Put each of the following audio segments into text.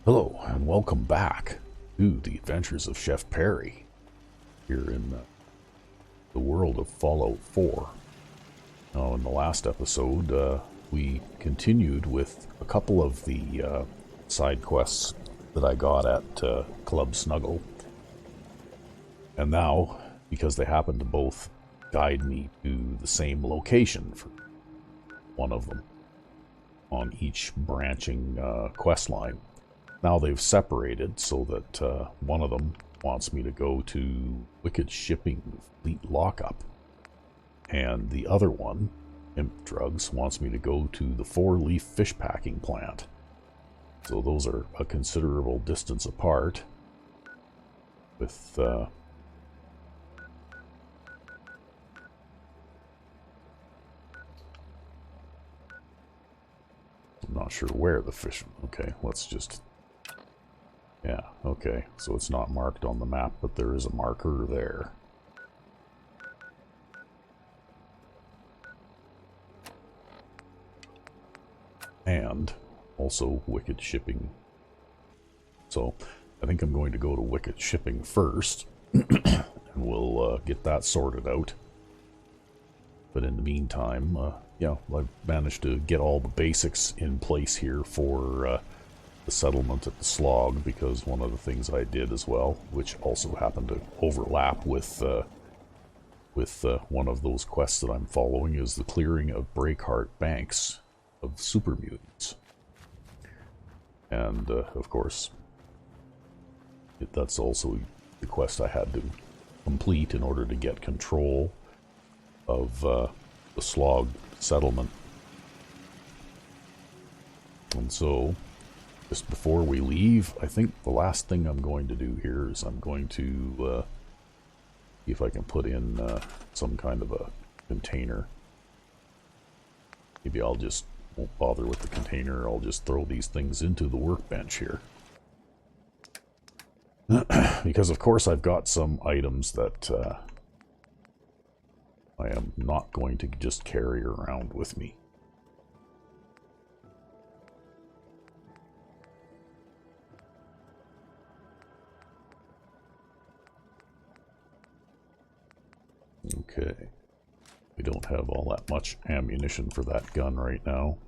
Hello, and welcome back to the adventures of Chef Perry here in the world of Fallout 4. Now, in the last episode, we continued with a couple of the side quests that I got at Club Snuggle. And now, because they happen to both guide me to the same location for one of them on each branching quest line, now they've separated so that one of them wants me to go to Wicked Shipping Fleet Lockup, and the other one, Imp Drugs, wants me to go to the Four Leaf Fish Packing Plant. So those are a considerable distance apart, with I'm not sure where the fish... Okay, let's just... Yeah, okay, so it's not marked on the map, but there is a marker there. And also Wicked Shipping. So I think I'm going to go to Wicked Shipping first, and we'll get that sorted out. But in the meantime, yeah, I've managed to get all the basics in place here for the settlement at the Slog, because one of the things I did as well, which also happened to overlap with one of those quests that I'm following, is the clearing of Breakheart Banks of super mutants. And of course, that's also the quest I had to complete in order to get control of the Slog settlement. And so, just before we leave, I think the last thing I'm going to do here is I'm going to see if I can put in some kind of a container. Maybe I'll just won't bother with the container. I'll just throw these things into the workbench here. Because of course I've got some items that I am not going to just carry around with me. Okay. We don't have all that much ammunition for that gun right now.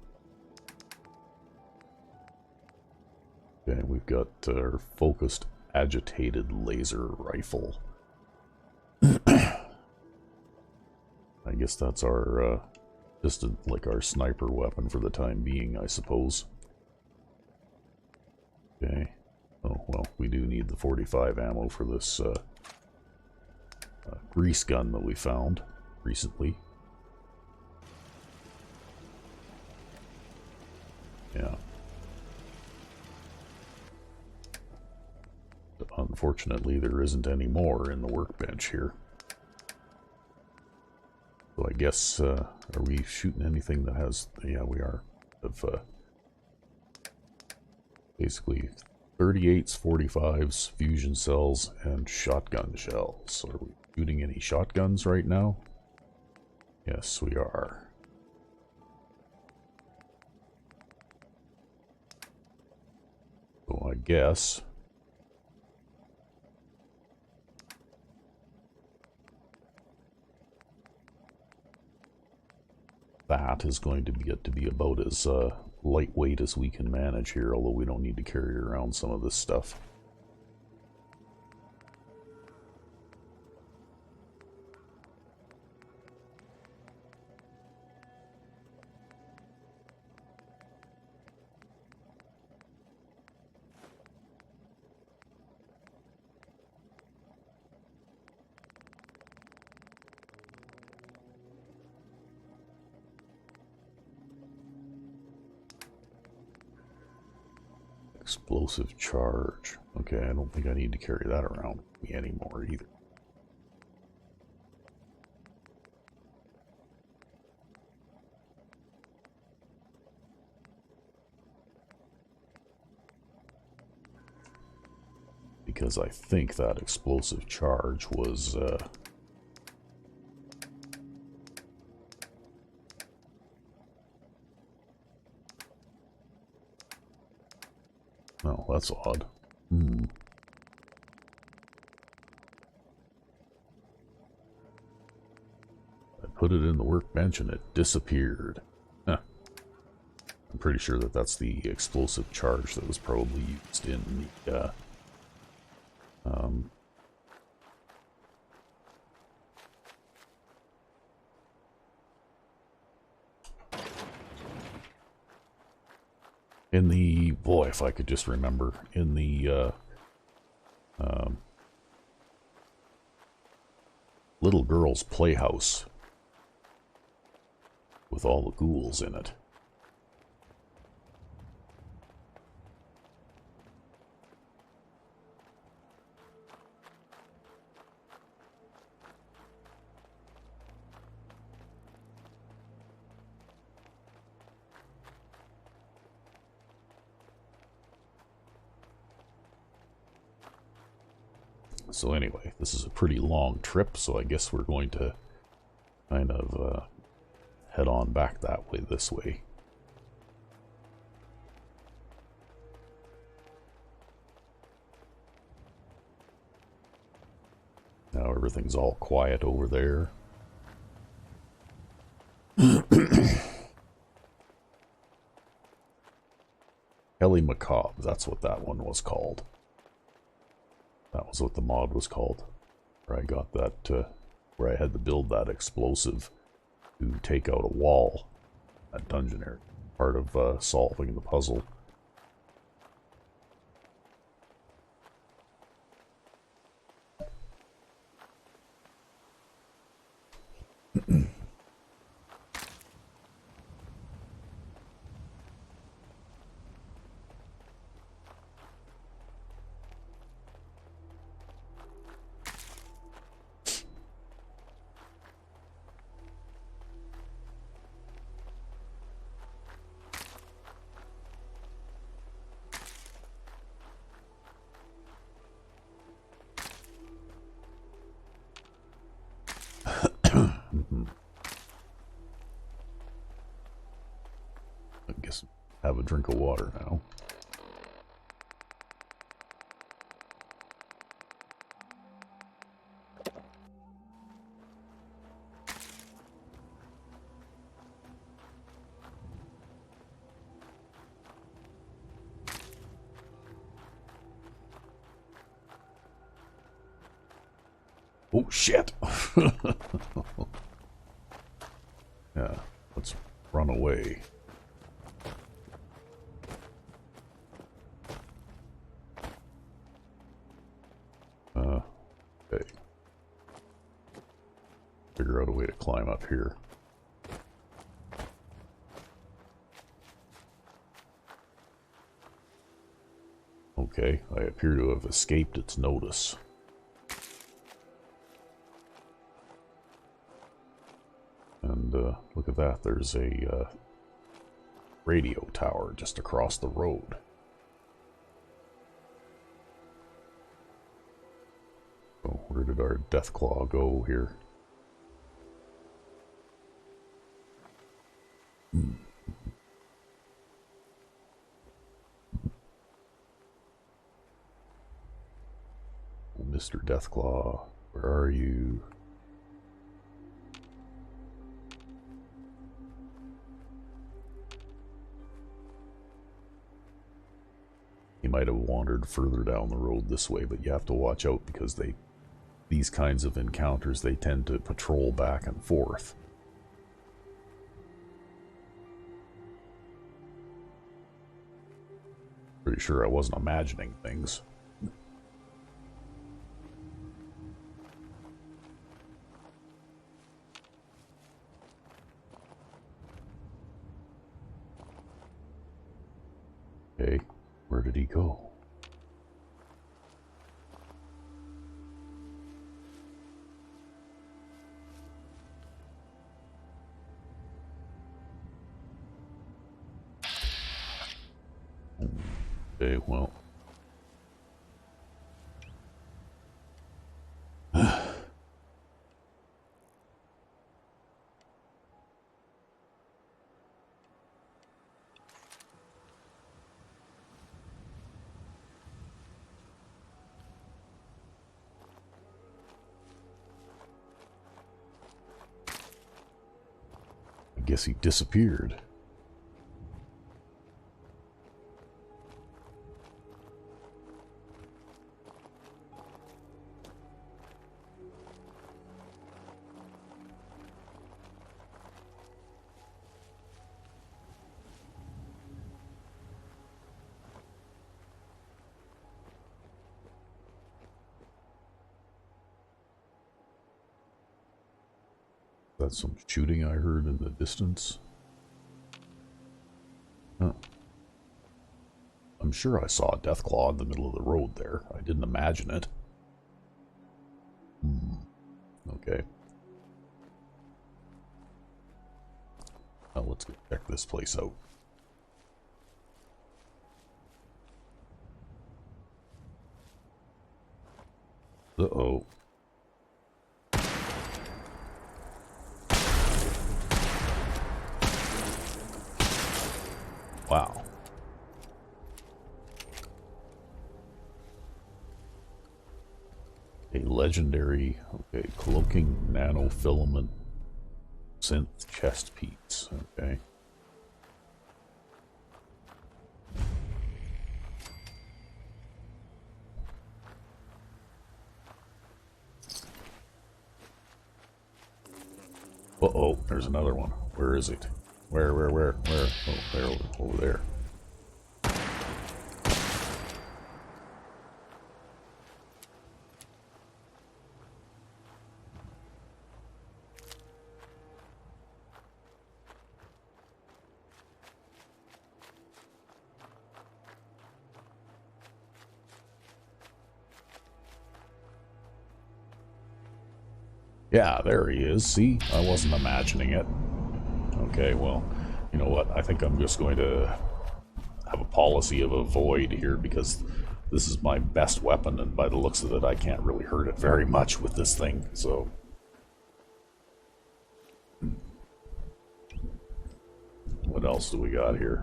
Okay, we've got our focused agitated laser rifle. I guess that's our just like our sniper weapon for the time being, I suppose. Okay. Oh, well, we do need the 45 ammo for this grease gun that we found recently. Yeah. But unfortunately, there isn't any more in the workbench here. So I guess, are we shooting anything that has... Yeah, we are. Of basically 38s, 45s, fusion cells, and shotgun shells. Are we shooting any shotguns right now? Yes, we are. So I guess that is going to get to be about as lightweight as we can manage here, although we don't need to carry around some of this stuff. Explosive charge. Okay, I don't think I need to carry that around with me anymore either. Because I think that explosive charge was Oh, that's odd. Hmm. I put it in the workbench and it disappeared. Huh. I'm pretty sure that that's the explosive charge that was probably used in the, in the, boy, if I could just remember, in the, um, little girl's playhouse with all the ghouls in it. So anyway, this is a pretty long trip, so I guess we're going to kind of head on back that way, this way. Now everything's all quiet over there. Ellie Macabre, that's what that one was called. That was what the mod was called. Where I got that, where I had to build that explosive to take out a wall. That dungeon area. Part of solving the puzzle. I guess have a drink of water now. Oh shit! Yeah, let's run away. Okay. Figure out a way to climb up here. Okay, I appear to have escaped its notice. And look at that, there's a radio tower just across the road. So where did our Deathclaw go here? Oh, Mr. Deathclaw, where are you? He might have wandered further down the road this way, but you have to watch out because these kinds of encounters, they tend to patrol back and forth. Pretty sure I wasn't imagining things. Okay, where did he go? Okay, well. guess he disappeared. That's some shooting I heard in the distance. Huh. I'm sure I saw a Deathclaw in the middle of the road there. I didn't imagine it. Okay. Now let's go check this place out. Uh-oh. Wow. A legendary, okay, cloaking nanofilament synth chest piece, okay. Uh-oh, there's another one. Where is it? Where? Oh, there, over there. Yeah, there he is. See? I wasn't imagining it. Okay, well, you know what? I think I'm just going to have a policy of avoid here because this is my best weapon, and by the looks of it, I can't really hurt it very much with this thing, so... What else do we got here?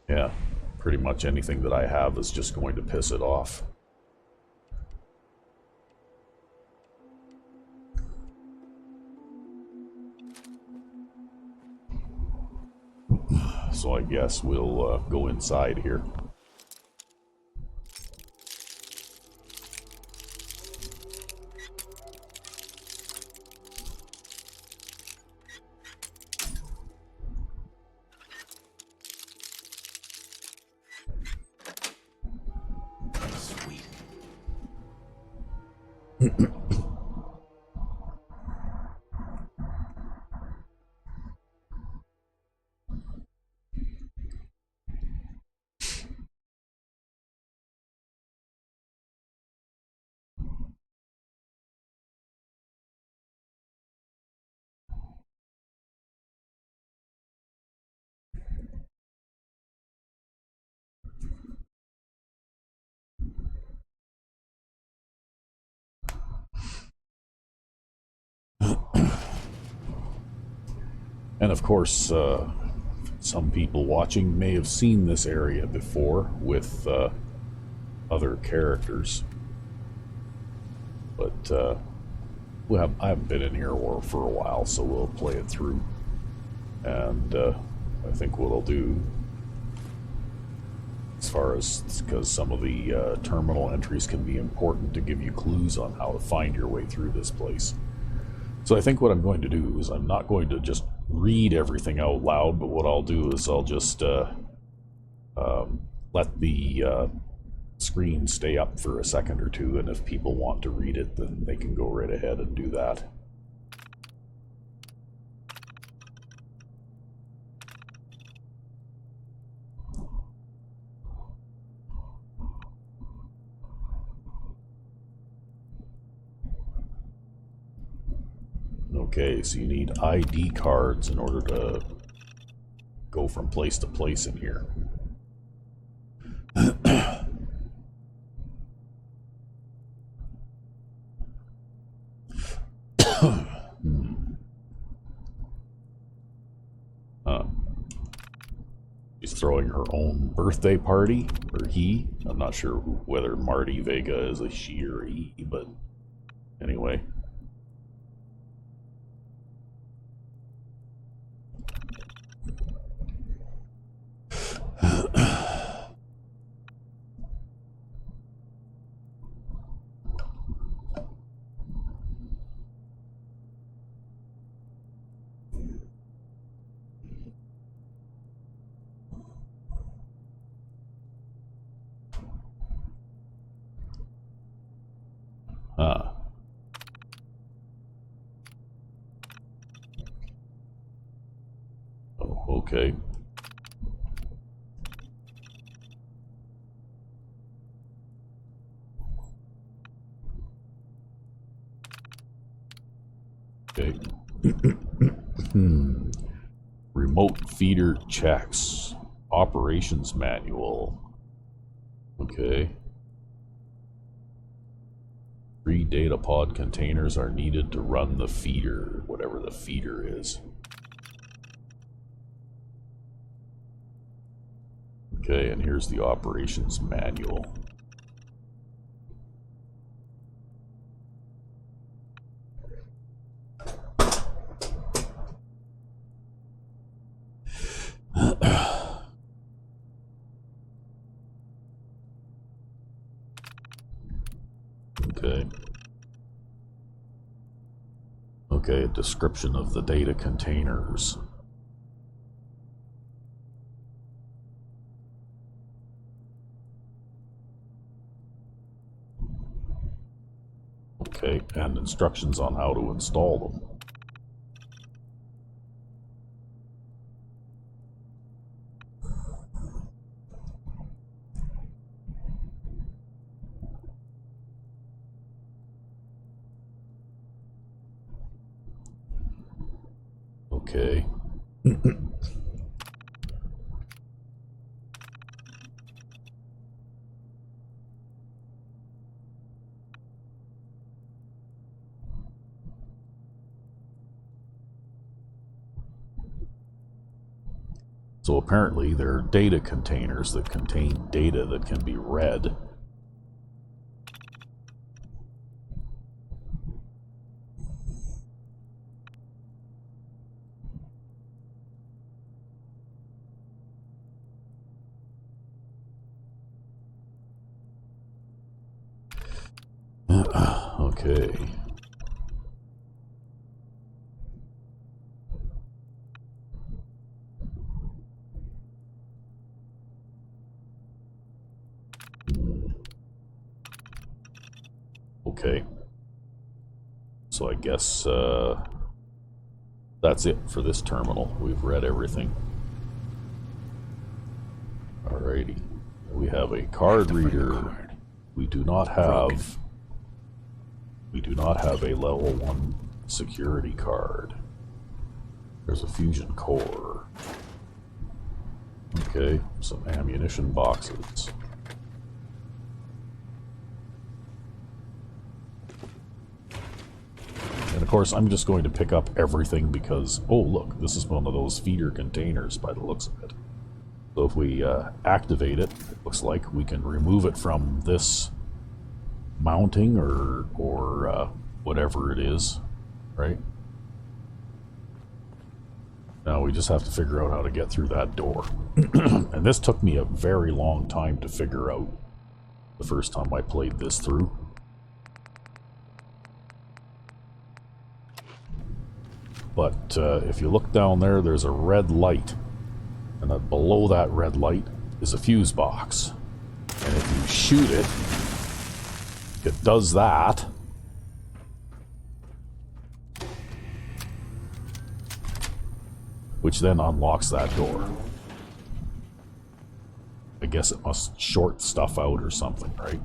Yeah, pretty much anything that I have is just going to piss it off. So I guess we'll go inside here. Sweet. And of course, some people watching may have seen this area before with other characters. But I haven't been in here for a while, so we'll play it through. And I think what I'll do, as far as, because some of the terminal entries can be important to give you clues on how to find your way through this place. So I think what I'm going to do is I'm not going to just read everything out loud, but what I'll do is I'll just let the screen stay up for a second or two, and if people want to read it, then they can go right ahead and do that. Okay, so you need ID cards in order to go from place to place in here. She's throwing her own birthday party, or he. I'm not sure whether Marty Vega is a she or he, but Anyway. Ah. Oh, okay. Okay. Remote feeder checks. Operations manual. Okay. 3 data pod containers are needed to run the feeder, whatever the feeder is. Okay, and here's the operations manual. Okay. Okay, a description of the data containers. Okay, and instructions on how to install them. Okay. So apparently there are data containers that contain data that can be read. Okay. Okay. So I guess that's it for this terminal. We've read everything. Alrighty. We have a card reader. We do not have a level 1 security card. There's a fusion core. Okay, some ammunition boxes. And of course, I'm just going to pick up everything because, oh look, this is one of those feeder containers by the looks of it. So if we activate it, it looks like we can remove it from this mounting or whatever it is, right? Now we just have to figure out how to get through that door. And this took me a very long time to figure out the first time I played this through. But if you look down there, there's a red light. And that below that red light is a fuse box. And if you shoot it, it does that. Which then unlocks that door. I guess it must short stuff out or something, right?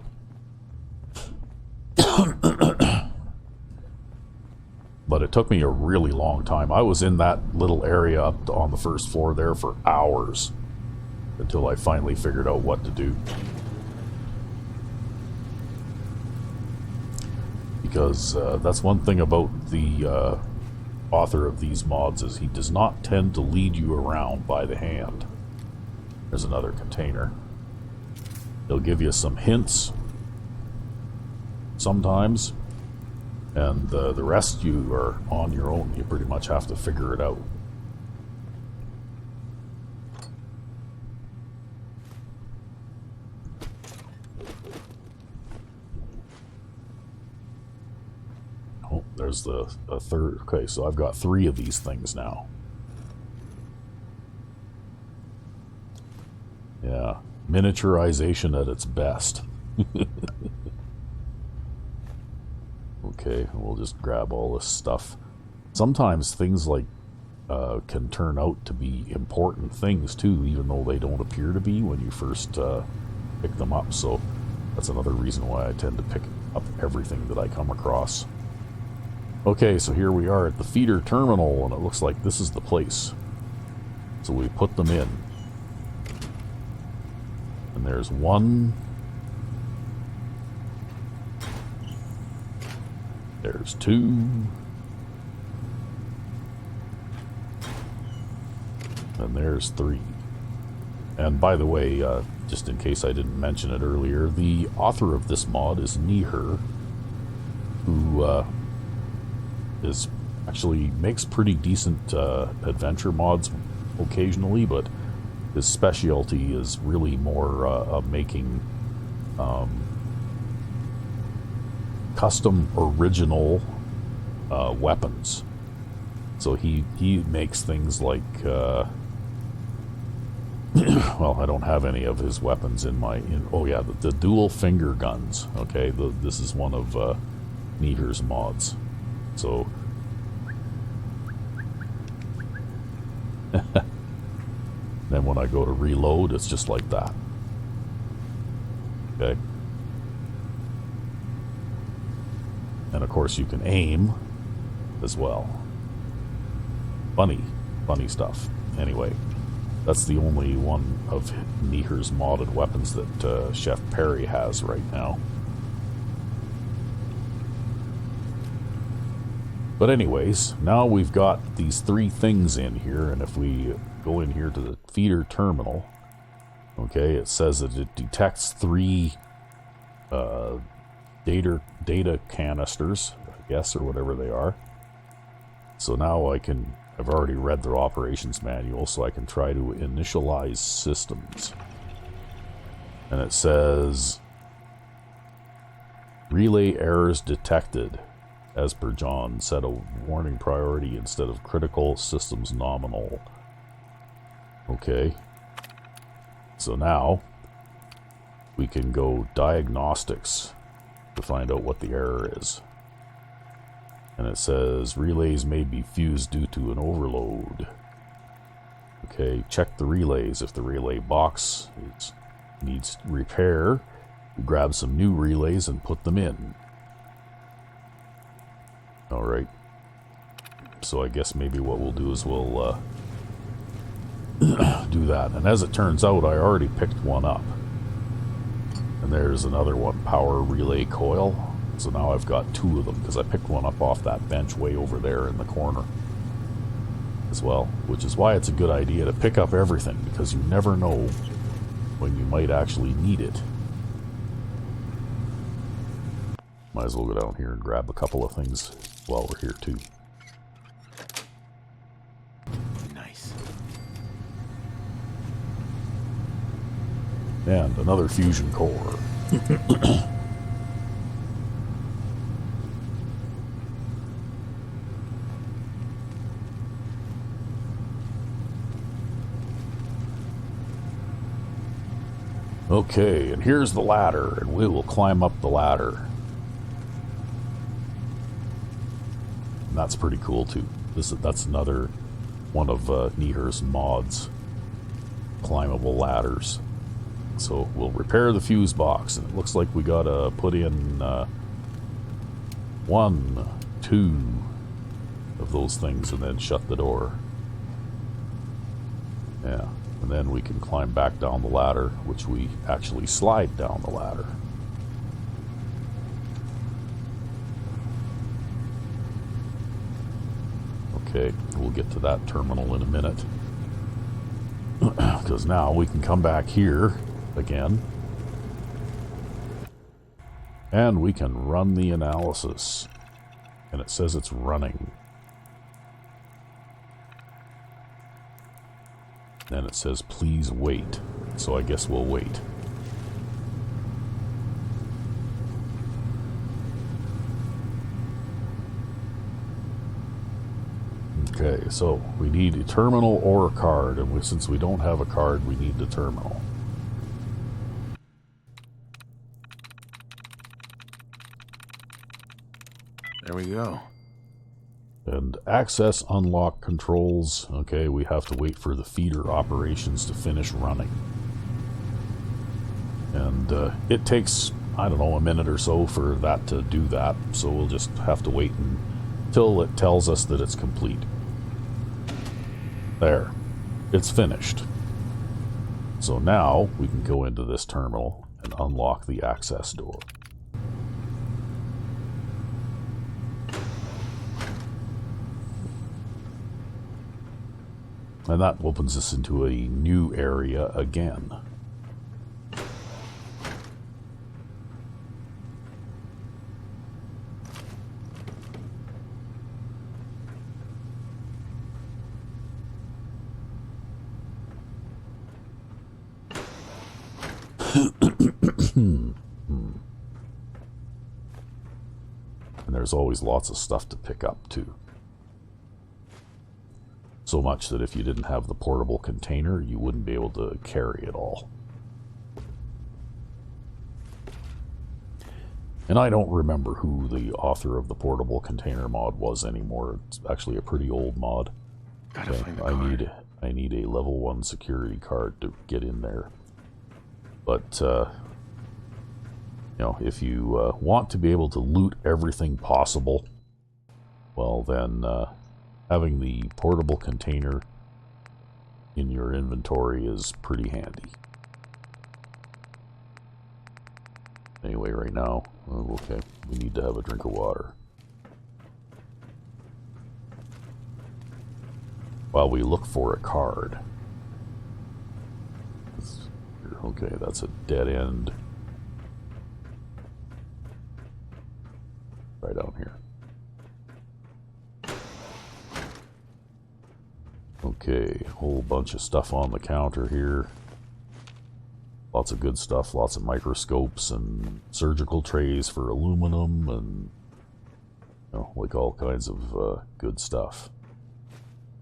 But it took me a really long time. I was in that little area up on the first floor there for hours until I finally figured out what to do. Because that's one thing about the author of these mods is he does not tend to lead you around by the hand. There's another container. He'll give you some hints sometimes, And the rest you are on your own. You pretty much have to figure it out. Oh, there's the third. Okay, so I've got 3 of these things now. Yeah, miniaturization at its best. Okay, we'll just grab all this stuff. Sometimes things like can turn out to be important things too, even though they don't appear to be when you first pick them up. So that's another reason why I tend to pick up everything that I come across. Okay, so here we are at the feeder terminal, and it looks like this is the place. So we put them in. And there's 1. There's 2. And there's 3. And by the way, just in case I didn't mention it earlier, the author of this mod is Neher, who is actually makes pretty decent adventure mods occasionally, but his specialty is really more of making custom original weapons. So he makes things like well, I don't have any of his weapons in my oh yeah, the dual finger guns. Okay, this is one of Neher's mods. So then when I go to reload, it's just like that. Okay. And of course you can aim as well. Funny stuff. Anyway, that's the only one of Neher's modded weapons that Chef Perry has right now. But anyways, now we've got these 3 things in here, and if we go in here to the feeder terminal, okay, it says that it detects 3 data canisters, I guess, or whatever they are. So now I've already read their operations manual, so I can try to initialize systems. And it says, relay errors detected. As per John, set a warning priority instead of critical, systems nominal. Okay. So now we can go diagnostics to find out what the error is. And it says relays may be fused due to an overload. Okay, check the relays. If the relay box needs repair, you grab some new relays and put them in. Alright. So I guess maybe what we'll do is we'll do that. And as it turns out, I already picked one up. And there's another one, power relay coil. So now I've got 2 of them, because I picked one up off that bench way over there in the corner as well. Which is why it's a good idea to pick up everything, because you never know when you might actually need it. Might as well go down here and grab a couple of things while we're here too. Nice. And another fusion core. Okay, and here's the ladder, and we will climb up the ladder. And that's pretty cool too. That's another one of Neher's mods. Climbable ladders. So we'll repair the fuse box, and it looks like we gotta put in 1, 2 of those things and then shut the door. Yeah, and then we can climb back down the ladder, which we actually slide down the ladder. Okay, we'll get to that terminal in a minute. Because now we can come back here again. And we can run the analysis. And it says it's running. Then it says, please wait. So I guess we'll wait. Okay, so we need a terminal or a card, and since we don't have a card, we need the terminal. There we go. And access unlock controls. Okay, we have to wait for the feeder operations to finish running. And it takes, I don't know, a minute or so for that to do that. So we'll just have to wait until it tells us that it's complete. There. It's finished. So now we can go into this terminal and unlock the access door. And that opens us into a new area again. And there's always lots of stuff to pick up too. So much that if you didn't have the portable container, you wouldn't be able to carry it all. And I don't remember who the author of the portable container mod was anymore. It's actually a pretty old mod. Gotta find the card. I need a level 1 security card to get in there. But, you know, if you want to be able to loot everything possible, well then, having the portable container in your inventory is pretty handy. Anyway, right now, okay, we need to have a drink of water. While we look for a card. Okay, that's a dead end. Right down here. Okay, whole bunch of stuff on the counter here. Lots of good stuff, lots of microscopes and surgical trays for aluminum and, you know, like all kinds of good stuff.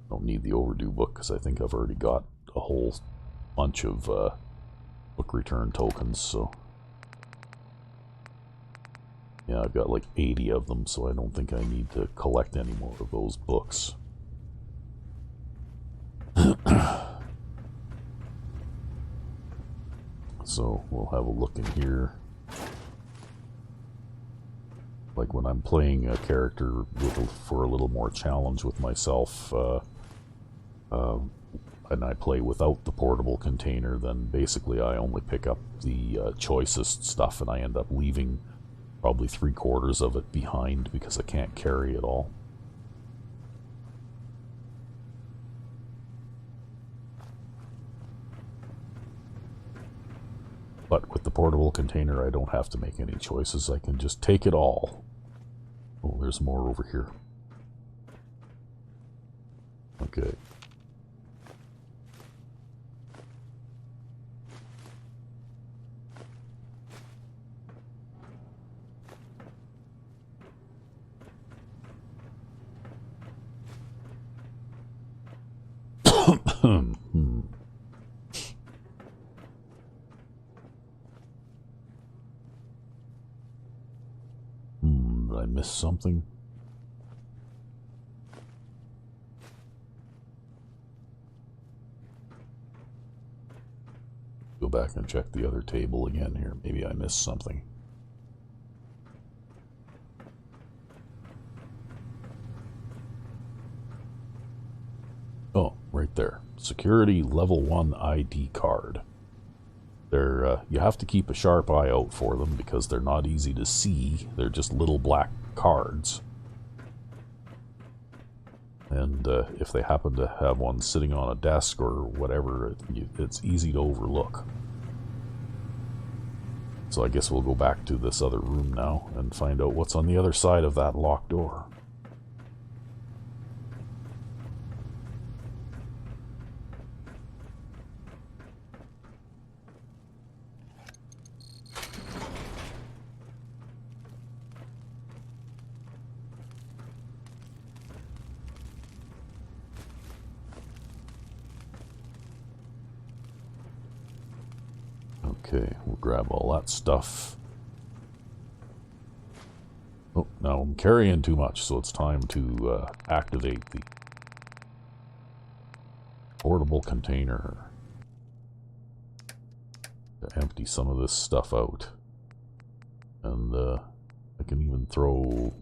Don't need the overdue book because I think I've already got a whole bunch of book return tokens, so yeah, I've got like 80 of them, so I don't think I need to collect any more of those books. So we'll have a look in here. Like when I'm playing a character for a little more challenge with myself, and I play without the portable container, then basically I only pick up the choicest stuff, and I end up leaving probably 3/4 of it behind because I can't carry it all. But with the portable container, I don't have to make any choices. I can just take it all. Oh, there's more over here. Okay. Did I miss something? Go back and check the other table again here. Maybe I missed something. Oh, right there. Security level 1 ID card. They're, you have to keep a sharp eye out for them because they're not easy to see. They're just little black cards. And if they happen to have one sitting on a desk or whatever, it's easy to overlook. So I guess we'll go back to this other room now and find out what's on the other side of that locked door. Okay, we'll grab all that stuff. Oh, now I'm carrying too much, so it's time to activate the portable container to empty some of this stuff out. And I can even throw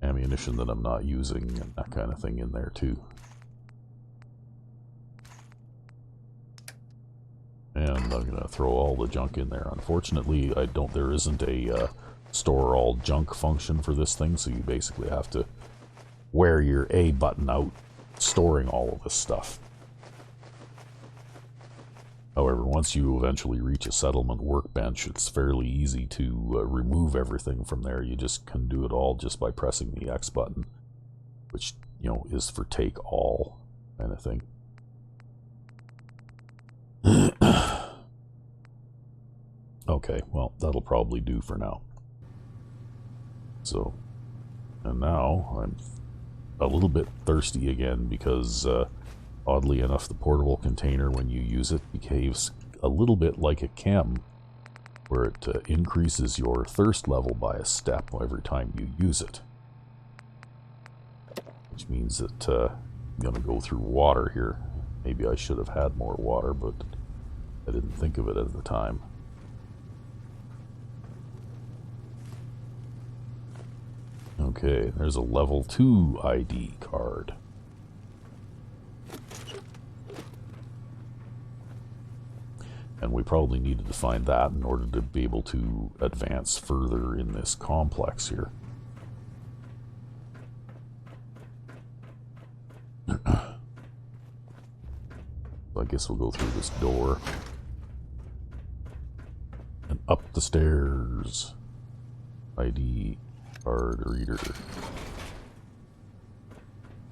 ammunition that I'm not using and that kind of thing in there too. And I'm going to throw all the junk in there. Unfortunately, there isn't a store all junk function for this thing, so you basically have to wear your A button out storing all of this stuff. However, once you eventually reach a settlement workbench, it's fairly easy to remove everything from there. You just can do it all just by pressing the X button, which, you know, is for take all kind of thing. Okay, well, that'll probably do for now. So, and now I'm a little bit thirsty again because, oddly enough, the portable container, when you use it, behaves a little bit like a chem, where it increases your thirst level by a step every time you use it. Which means that I'm going to go through water here. Maybe I should have had more water, but I didn't think of it at the time. Okay, there's a level 2 ID card. And we probably needed to find that in order to be able to advance further in this complex here. So I guess we'll go through this door. And up the stairs. ID card reader.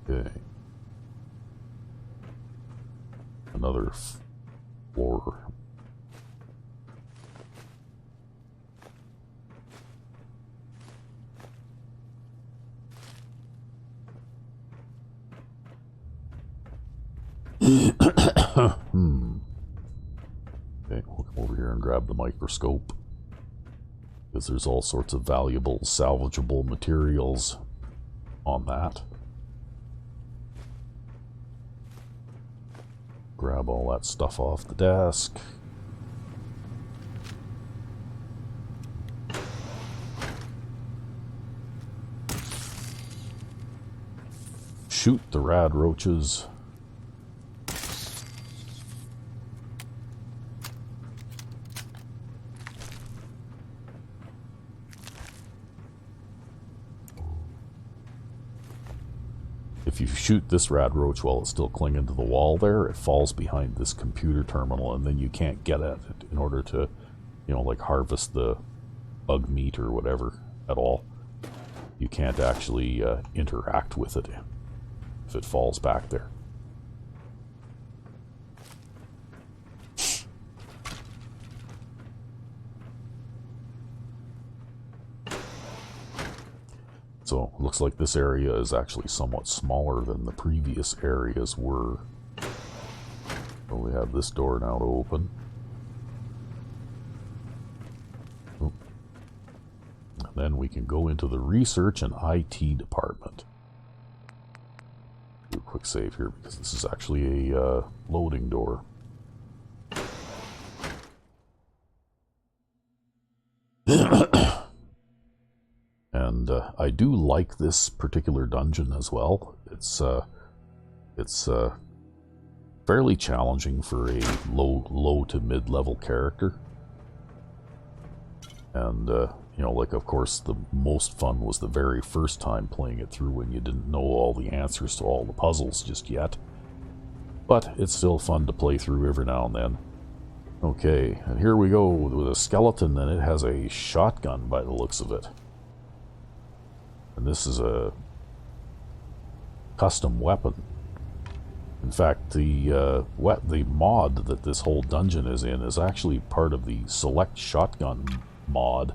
Okay. Another floor. Okay, we'll come over here and grab the microscope, because there's all sorts of valuable salvageable materials on that. Grab all that stuff off the desk. Shoot the rad roaches. If you shoot this rad roach while it's still clinging to the wall there, it falls behind this computer terminal, and then you can't get at it in order to, you know, like harvest the bug meat or whatever at all. You can't actually interact with it if it falls back there. So, it looks like this area is actually somewhat smaller than the previous areas were. So we have this door now to open. Oh. And then we can go into the research and IT department. Do a quick save here because this is actually a loading door. And I do like this particular dungeon as well. It's fairly challenging for a low to mid-level character. And you know, like, of course, the most fun was the very first time playing it through when you didn't know all the answers to all the puzzles just yet. But it's still fun to play through every now and then. Okay, and here we go with a skeleton, and it has a shotgun by the looks of it. And this is a custom weapon. In fact, the mod that this whole dungeon is in is actually part of the Select Shotgun mod.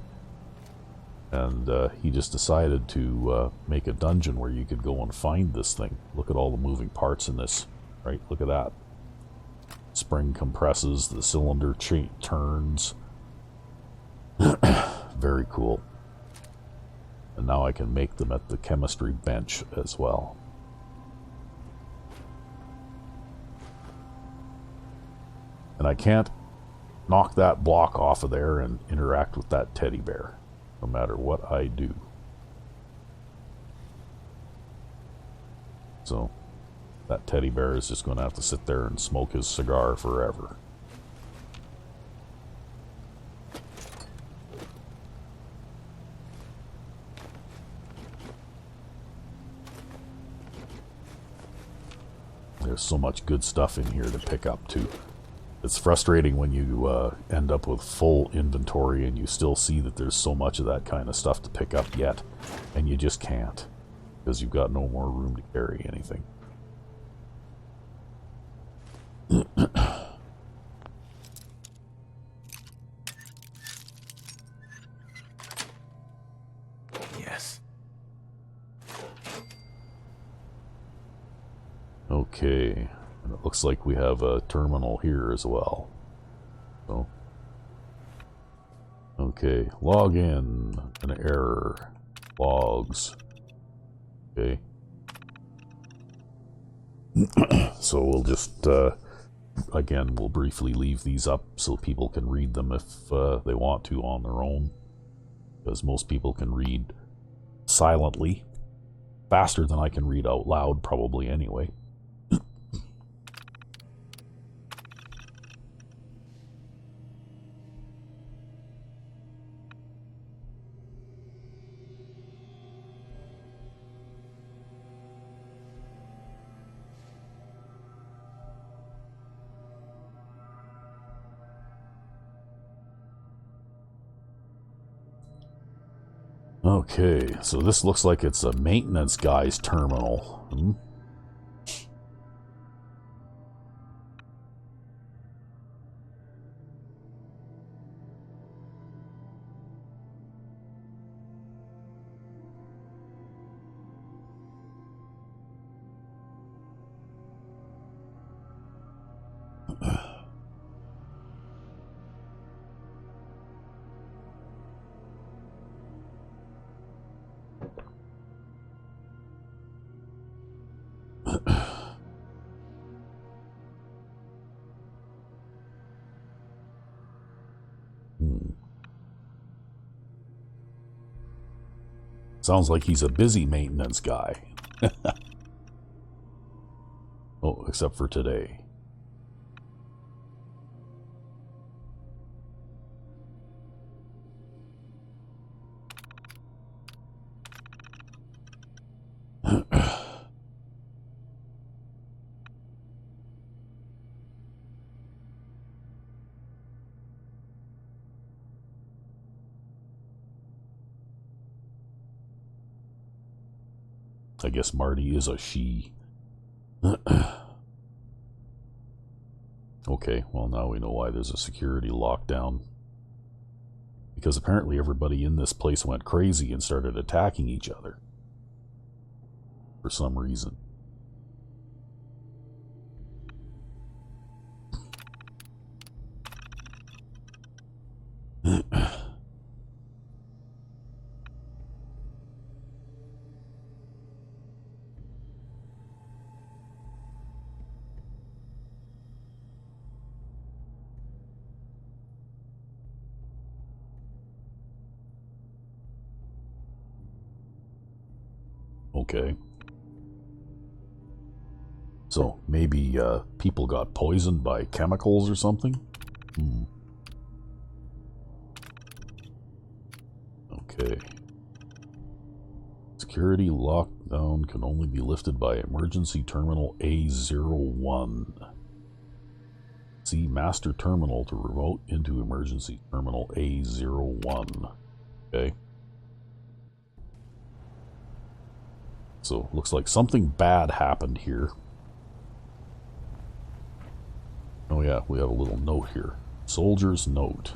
And he just decided to make a dungeon where you could go and find this thing. Look at all the moving parts in this, right? Look at that. spring compresses, the cylinder turns. Very cool. And now I can make them at the chemistry bench as well. And I can't knock that block off of there and interact with that teddy bear, no matter what I do. So, that teddy bear is just going to have to sit there and smoke his cigar forever. There's so much good stuff in here to pick up, too. It's frustrating when you end up with full inventory and you still see that there's so much of that kind of stuff to pick up yet, and you just can't, because you've got no more room to carry anything. Yes. Okay, and it looks like we have a terminal here as well. So, okay, log in, an error, logs. Okay. So we'll just, again, we'll briefly leave these up so people can read them if they want to on their own. Because most people can read silently, faster than I can read out loud, probably anyway. Okay, so this looks like it's a maintenance guy's terminal. Sounds like he's a busy maintenance guy. Oh, except for today. I guess Marty is a she. Okay, well now we know why there's a security lockdown. Because apparently everybody in this place went crazy and started attacking each other. For some reason. Okay. So maybe people got poisoned by chemicals or something? Okay. Security lockdown can only be lifted by emergency terminal A01. See master terminal to remote into emergency terminal A01. Okay. So, looks like something bad happened here. Oh yeah, we have a little note here. Soldier's note.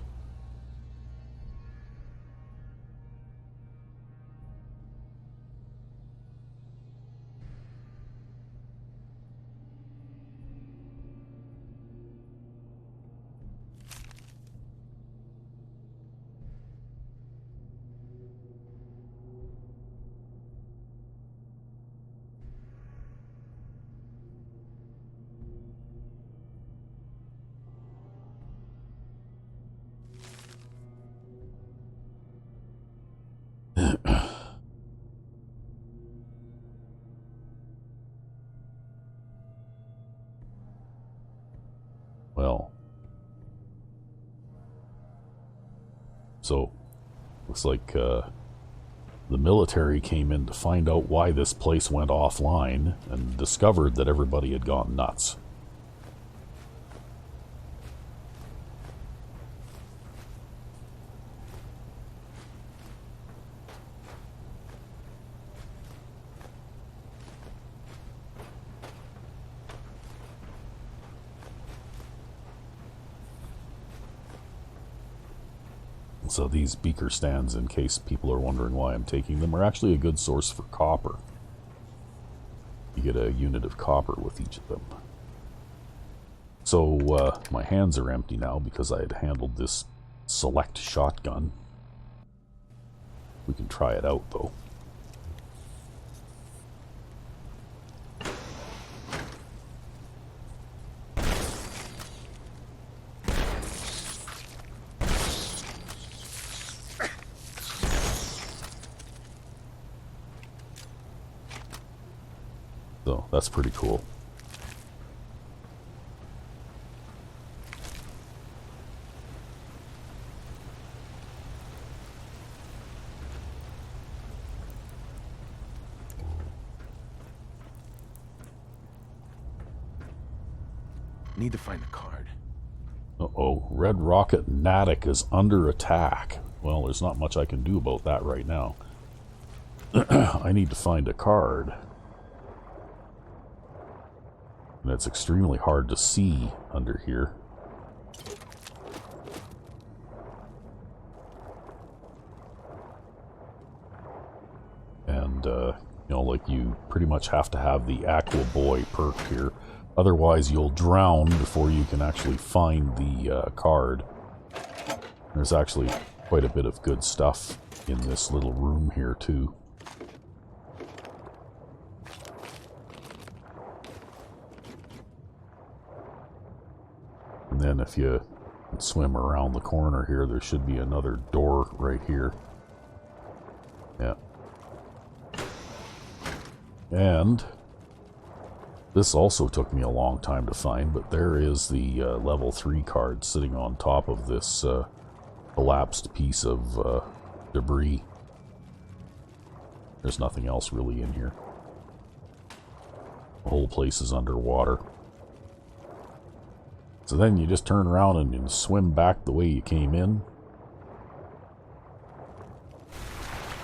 Well. So, looks like the military came in to find out why this place went offline and discovered that everybody had gone nuts. So these beaker stands, in case people are wondering why I'm taking them, are actually a good source for copper. You get a unit of copper with each of them. So my hands are empty now because I had handled this select shotgun. We can try it out though. So that's pretty cool. Need to find the card. Uh-oh, Red Rocket Natick is under attack. Well, there's not much I can do about that right now. I need to find a card. And it's extremely hard to see under here. And, you know, like you pretty much have to have the Aqua Boy perk here. Otherwise, you'll drown before you can actually find the card. There's actually quite a bit of good stuff in this little room here, too. And then if you swim around the corner here, there should be another door right here. Yeah. And this also took me a long time to find, but there is the level 3 card sitting on top of this collapsed piece of debris. There's nothing else really in here. The whole place is underwater. So then you just turn around and swim back the way you came in.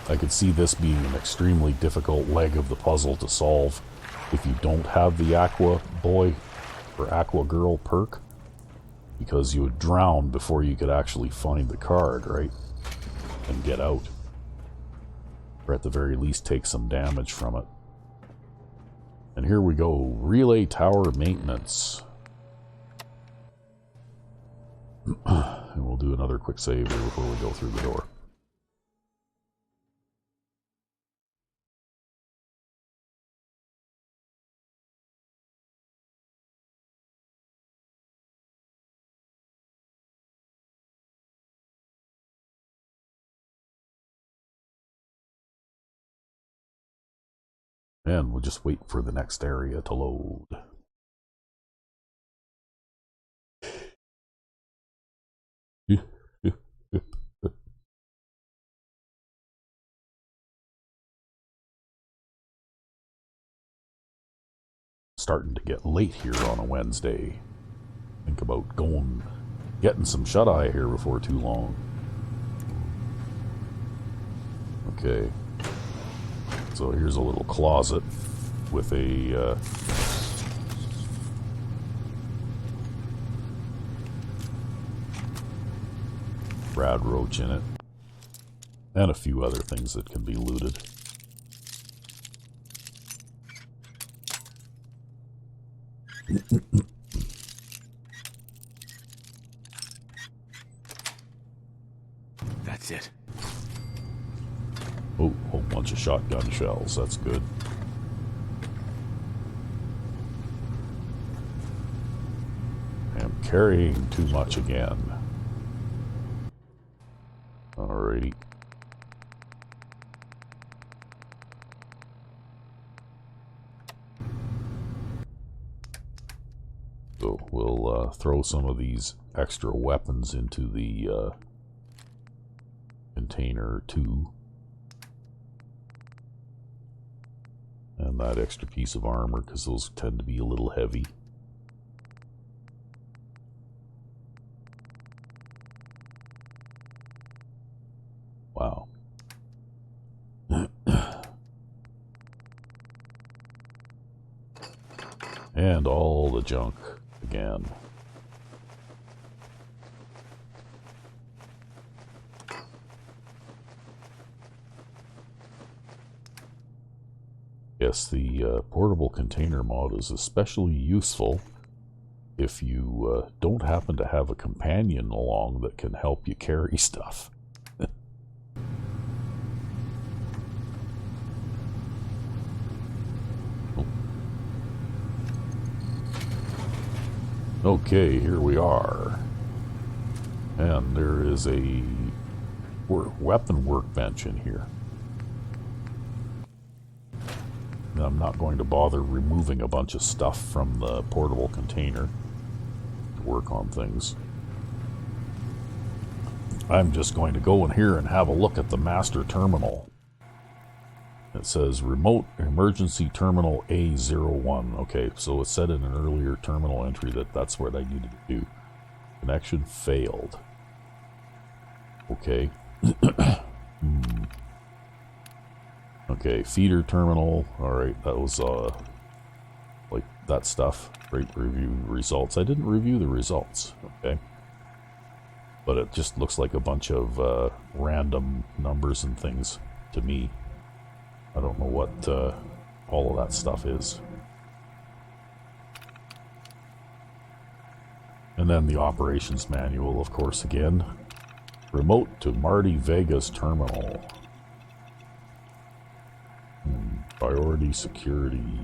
I could see this being an extremely difficult leg of the puzzle to solve if you don't have the Aqua Boy or Aqua Girl perk, because you would drown before you could actually find the card, right? And get out. Or at the very least take some damage from it. And here we go, relay tower maintenance. And we'll do another quick save here before we go through the door. And we'll just wait for the next area to load. Starting to get late here on a Wednesday. Think about getting some shut-eye here before too long. Okay. So here's a little closet with a rad roach in it, and a few other things that can be looted. That's it. Oh, a whole bunch of shotgun shells. That's good. I'm carrying too much again. Alrighty. So we'll throw some of these extra weapons into the container too. And that extra piece of armor, because those tend to be a little heavy. Wow. And all the junk again. Yes, the portable container mod is especially useful if you don't happen to have a companion along that can help you carry stuff. Okay, here we are. And there is a weapon workbench in here. I'm not going to bother removing a bunch of stuff from the portable container to work on things. I'm just going to go in here and have a look at the master terminal. It says Remote Emergency Terminal A01. Okay, so it said in an earlier terminal entry that that's what I needed to do. Connection failed. Okay. Okay, feeder terminal. Alright, that was, like, that stuff. Great review results. I didn't review the results, okay? But it just looks like a bunch of, random numbers and things to me. I don't know what, all of that stuff is. And then the operations manual, of course, again. Remote to Marty Vega's terminal. Priority security.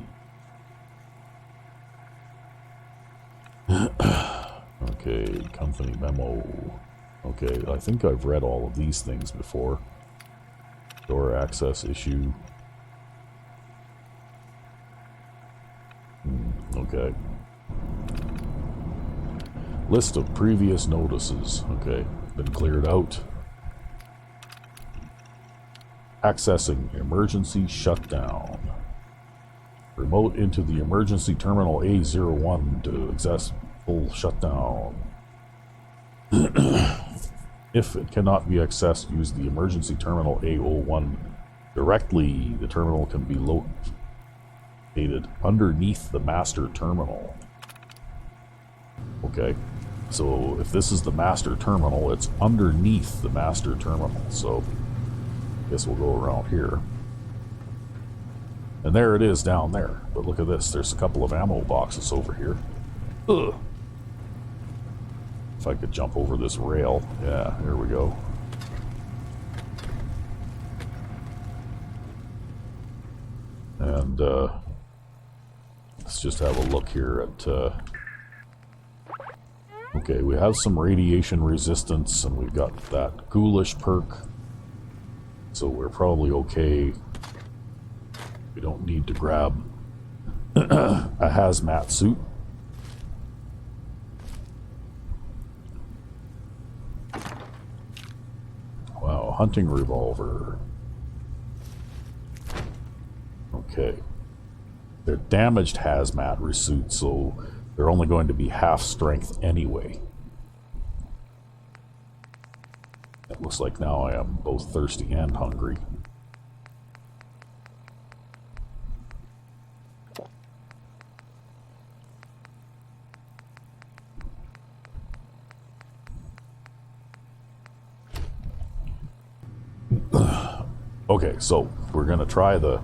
Okay, company memo. Okay, I think I've read all of these things before. Door access issue. Okay. List of previous notices. Okay, been cleared out. Accessing emergency shutdown. Remote into the emergency terminal A01 to access full shutdown. If it cannot be accessed, use the emergency terminal A01 directly. The terminal can be located underneath the master terminal. Okay, so if this is the master terminal, it's underneath the master terminal. So I guess we'll go around here. And there it is down there. But look at this. There's a couple of ammo boxes over here. Ugh. If I could jump over this rail. Yeah, here we go. And let's just have a look here at... okay, we have some radiation resistance, and we've got that ghoulish perk. So we're probably okay. We don't need to grab a hazmat suit. Wow, hunting revolver. Okay. They're damaged hazmat suits, so they're only going to be half strength anyway. It looks like now I am both thirsty and hungry. Okay, so we're gonna try the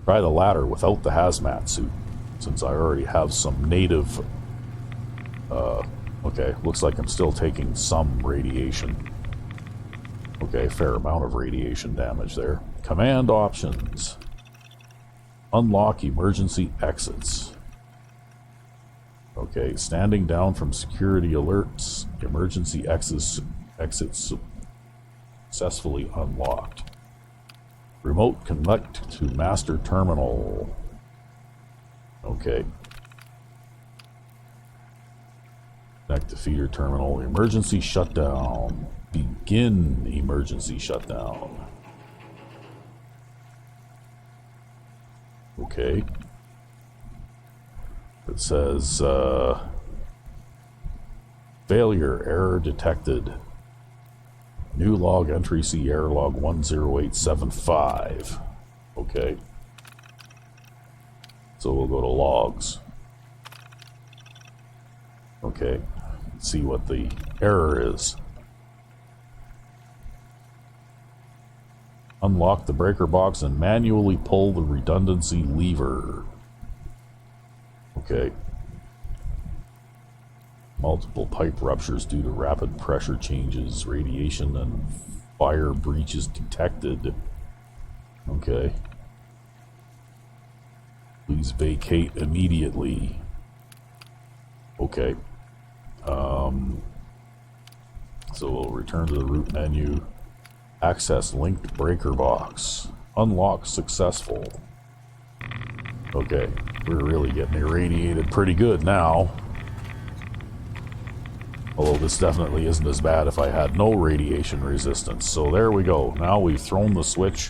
ladder without the hazmat suit, since I already have some native. Okay, looks like I'm still taking some radiation. Okay, fair amount of radiation damage there. Command options. Unlock emergency exits. Okay, standing down from security alerts. Emergency exits successfully unlocked. Remote connect to master terminal. Okay. Connect to feeder terminal. Emergency shutdown. Begin emergency shutdown. Okay. It says, failure, error detected. New log entry, see error log 10875. Okay. So we'll go to logs. Okay. Let's see what the error is. Unlock the breaker box and manually pull the redundancy lever. Okay. Multiple pipe ruptures due to rapid pressure changes, radiation, and fire breaches detected. Okay. Please vacate immediately. Okay. So we'll return to the root menu. Access linked breaker box. Unlock successful. Okay. We're really getting irradiated pretty good now. Although this definitely isn't as bad if I had no radiation resistance. So there we go. Now we've thrown the switch.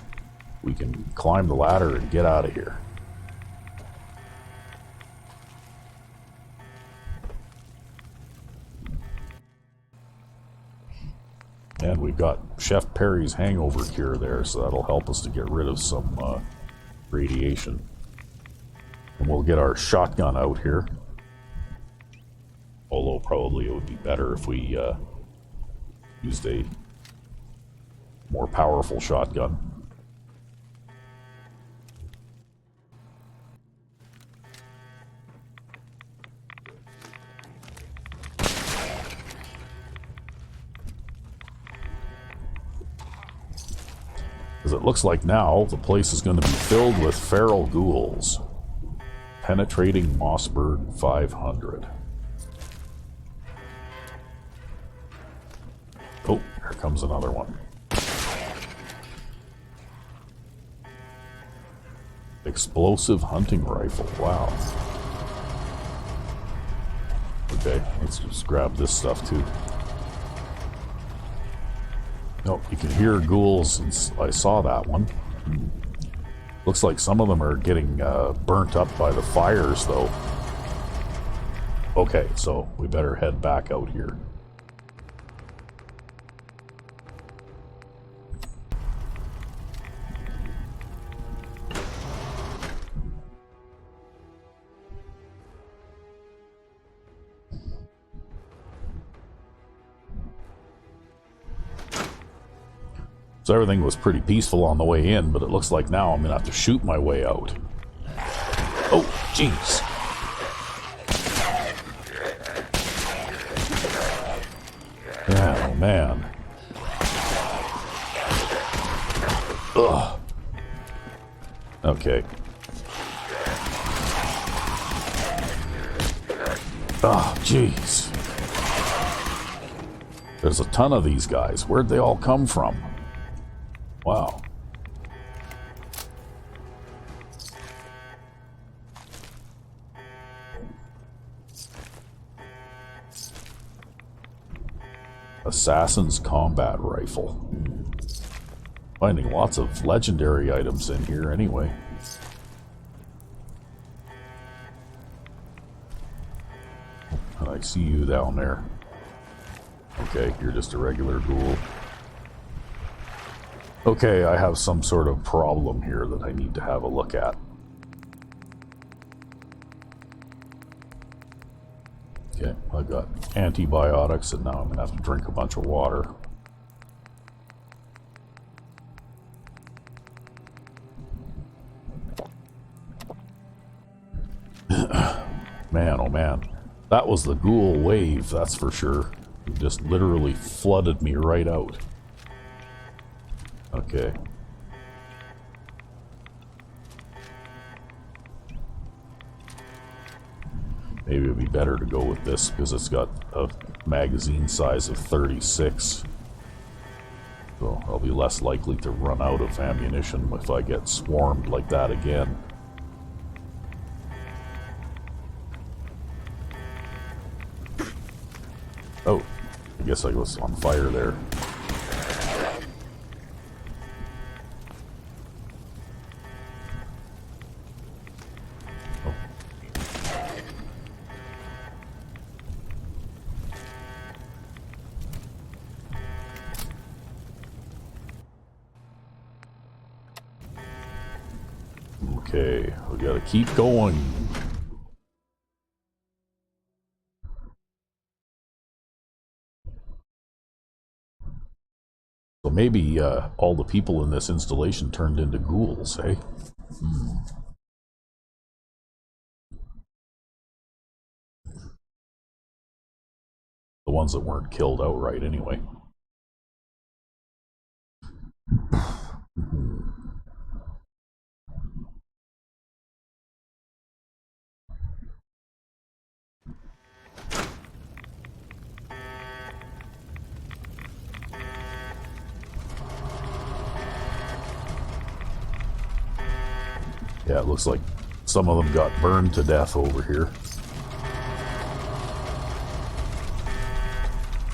We can climb the ladder and get out of here. And we've got Chef Perry's hangover cure there, so that'll help us to get rid of some radiation. And we'll get our shotgun out here. Although probably it would be better if we used a more powerful shotgun. Because it looks like now the place is going to be filled with feral ghouls. Penetrating Mossberg 500. Oh, here comes another one. Explosive hunting rifle. Wow. Okay, let's just grab this stuff too. Oh, you can hear ghouls since I saw that one. Looks like some of them are getting burnt up by the fires, though. Okay, so we better head back out here. So everything was pretty peaceful on the way in, but it looks like now I'm going to have to shoot my way out. Oh, jeez. Yeah, oh, man. Ugh. Okay. Oh, jeez. There's a ton of these guys. Where'd they all come from? Wow. Assassin's Combat Rifle. Finding lots of legendary items in here anyway. And I see you down there. Okay, you're just a regular ghoul. Okay, I have some sort of problem here that I need to have a look at. Okay, I've got antibiotics and now I'm going to have to drink a bunch of water. Man, oh man. That was the ghoul wave, that's for sure. It just literally flooded me right out. Okay. Maybe it would be better to go with this because it's got a magazine size of 36. So I'll be less likely to run out of ammunition if I get swarmed like that again. Oh, I guess I was on fire there. Okay, we gotta keep going. So maybe all the people in this installation turned into ghouls, eh? The ones that weren't killed outright, anyway. Yeah, it looks like some of them got burned to death over here.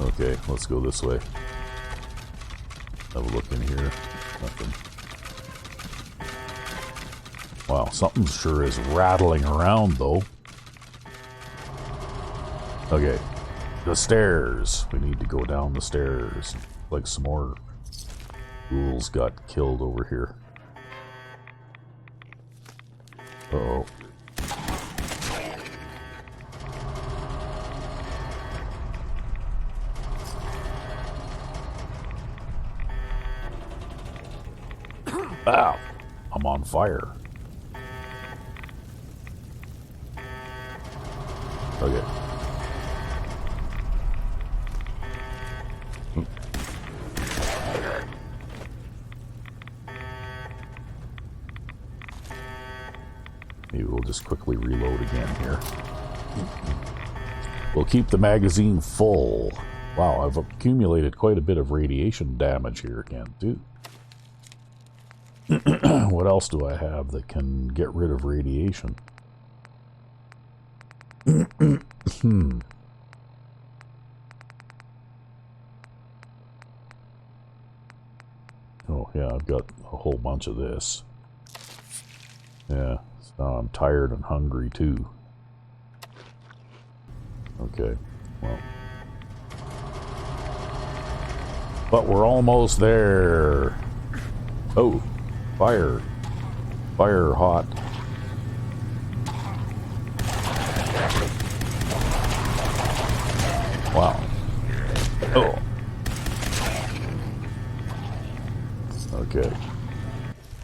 Okay, let's go this way. Have a look in here. Nothing. Wow, something sure is rattling around, though. Okay, the stairs. We need to go down the stairs. Like some more ghouls got killed over here. Uh-oh. Ow! I'm on fire. Okay. Maybe we'll just quickly reload again here. We'll keep the magazine full. Wow, I've accumulated quite a bit of radiation damage here again, too. What else do I have that can get rid of radiation? Oh, yeah, I've got a whole bunch of this. Yeah, so now I'm tired and hungry, too. Okay, well. But we're almost there. Oh, fire. Fire hot. Wow. Oh. Okay.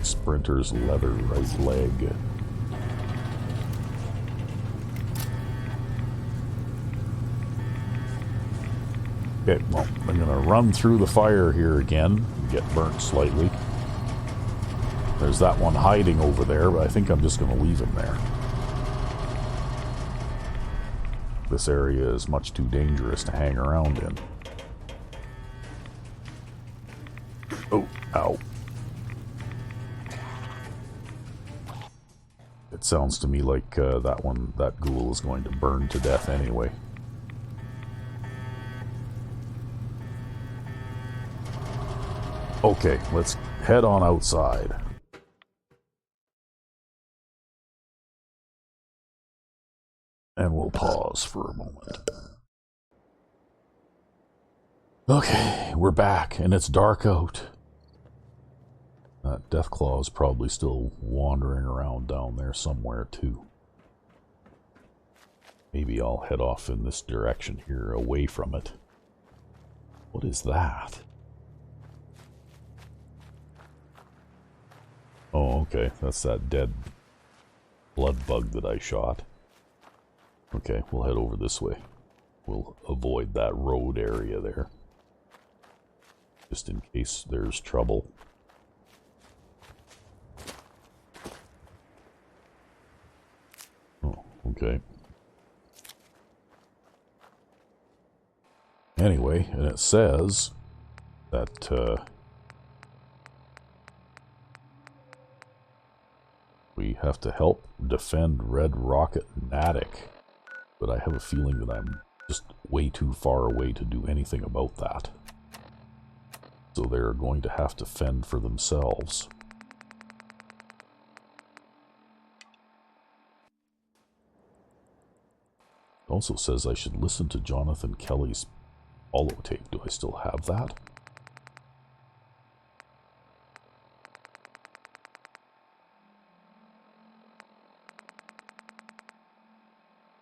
Sprinter's leather right leg. Okay, well, I'm going to run through the fire here again, get burnt slightly. There's that one hiding over there, but I think I'm just going to leave him there. This area is much too dangerous to hang around in. Oh, ow. It sounds to me like that ghoul is going to burn to death anyway. Okay, let's head on outside. And we'll pause for a moment. Okay, we're back, and it's dark out. That Deathclaw is probably still wandering around down there somewhere, too. Maybe I'll head off in this direction here, away from it. What is that? Oh, okay, that's that dead blood bug that I shot. Okay, we'll head over this way. We'll avoid that road area there. Just in case there's trouble. Oh, okay. Anyway, and it says that we have to help defend Red Rocket and Attic. But I have a feeling that I'm just way too far away to do anything about that. So they're going to have to fend for themselves. It also says I should listen to Jonathan Kelly's holotape. Do I still have that?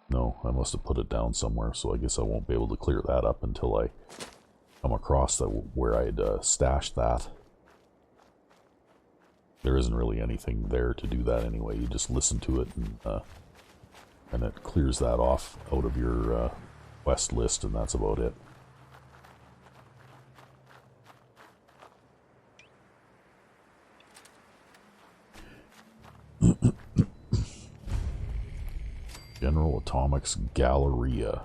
No, I must have put it down somewhere, so I guess I won't be able to clear that up until I come across where I'd stashed that. There isn't really anything there to do that anyway. You just listen to it, and it clears that off out of your quest list, and that's about it. General Atomics Galleria.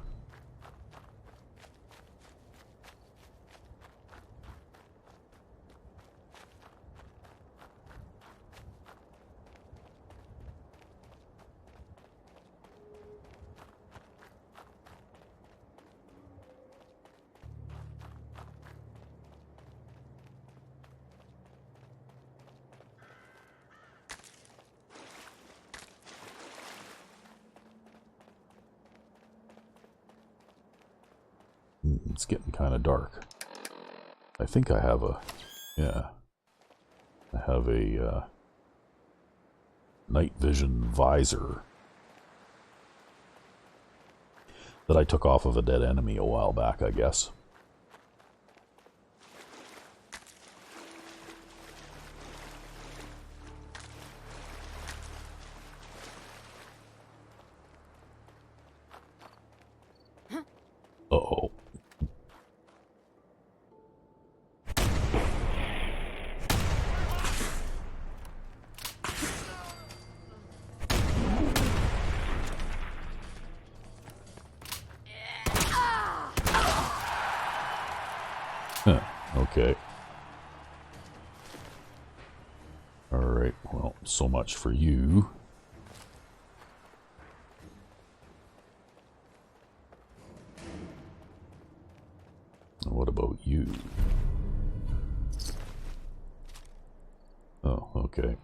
It's getting kind of dark. I think I have a... yeah. I have a night vision visor that I took off of a dead enemy a while back, I guess. Uh-oh. Okay. Alright, well, so much for you. What about you? Oh, okay.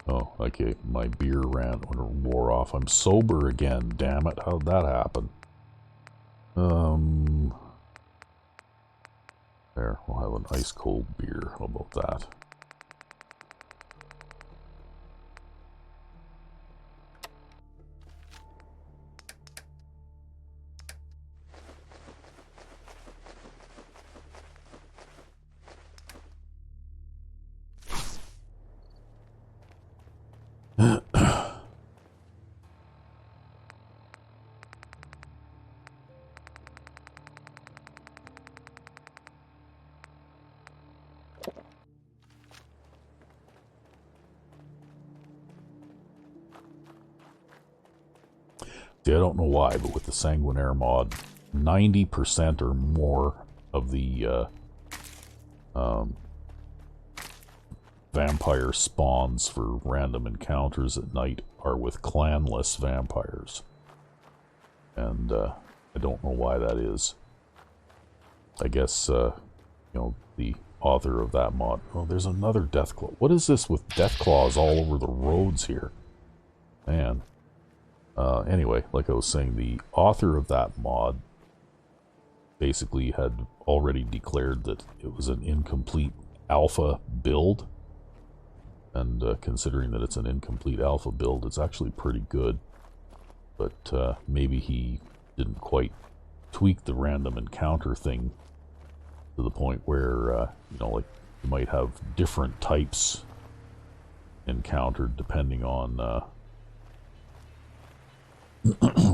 Oh, okay, my beer wore off. I'm sober again, damn it. How'd that happen? There, we'll have an ice cold beer. How about that? See, I don't know why, but with the Sanguinaire mod, 90% or more of the vampire spawns for random encounters at night are with clanless vampires. And I don't know why that is. I guess, you know, the author of that mod... Oh, there's another Deathclaw. What is this with Deathclaws all over the roads here? Man. Anyway, like I was saying, the author of that mod basically had already declared that it was an incomplete alpha build. And considering that it's an incomplete alpha build, it's actually pretty good. But maybe he didn't quite tweak the random encounter thing to the point where, you know, like, you might have different types encountered depending on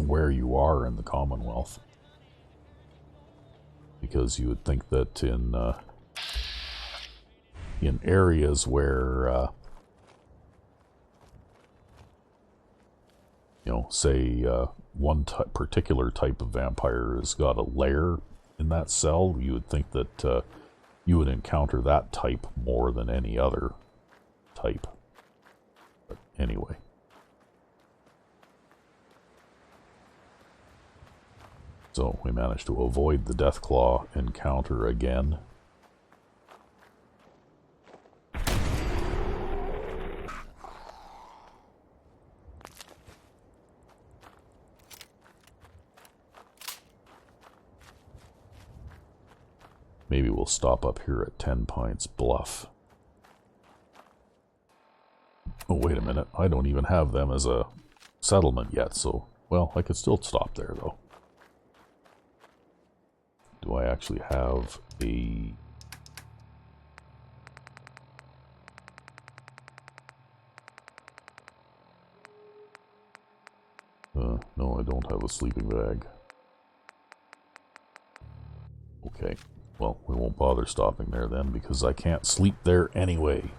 where you are in the Commonwealth. Because you would think that in areas where, you know, say one particular type of vampire has got a lair in that cell, you would think that you would encounter that type more than any other type. But anyway. So we managed to avoid the Deathclaw encounter again. Maybe we'll stop up here at 10 Pines Bluff. Oh, wait a minute. I don't even have them as a settlement yet, so... Well, I could still stop there, though. Do I actually have a... no, I don't have a sleeping bag. Okay. Well, we won't bother stopping there then, because I can't sleep there anyway.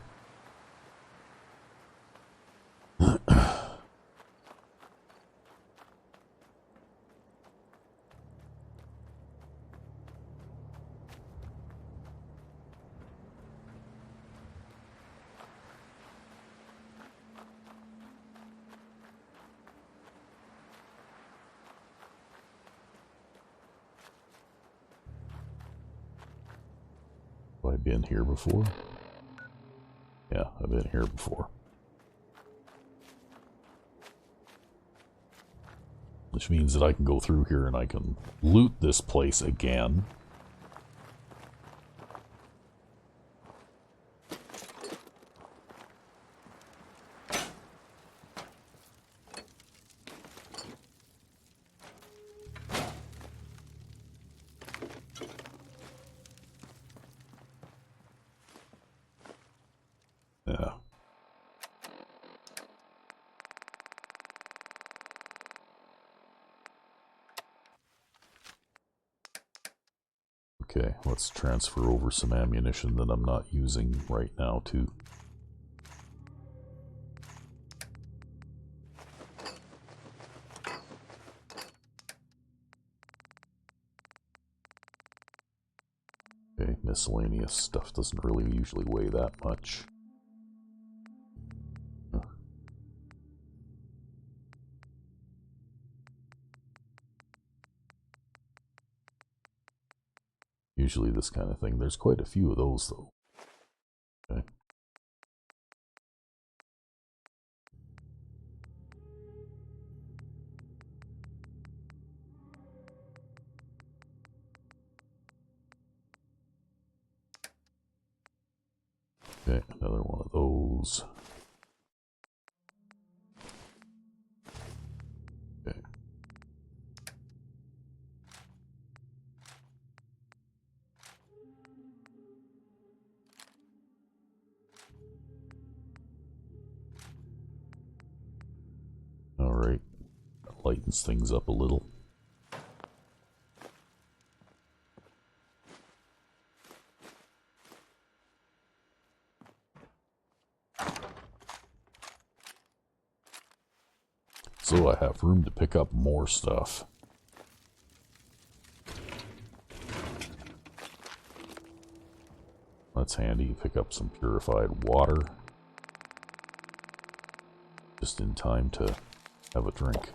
Have I been here before? Yeah, I've been here before. Which means that I can go through here and I can loot this place again. Yeah. Okay, let's transfer over some ammunition that I'm not using right now, too. Okay, miscellaneous stuff doesn't really usually weigh that much. Usually this kind of thing. There's quite a few of those, though. Okay. Okay, another one of those. Okay. Alright. That lightens things up a little. So I have room to pick up more stuff. That's handy. You pick up some purified water. Just in time to have a drink.